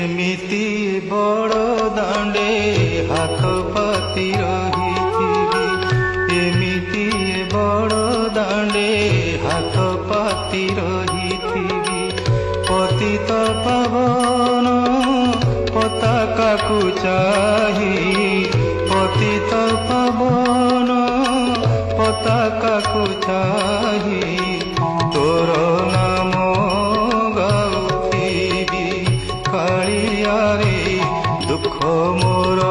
एमिति बड़ दांडे हाथ पाती रही एमिति बड़ दांडे हाथ पाती रही पतित पावन पताका को चाही पतित पावन पताका को चाही तोर नाम गाउथिबी कालिया रे दुख मोर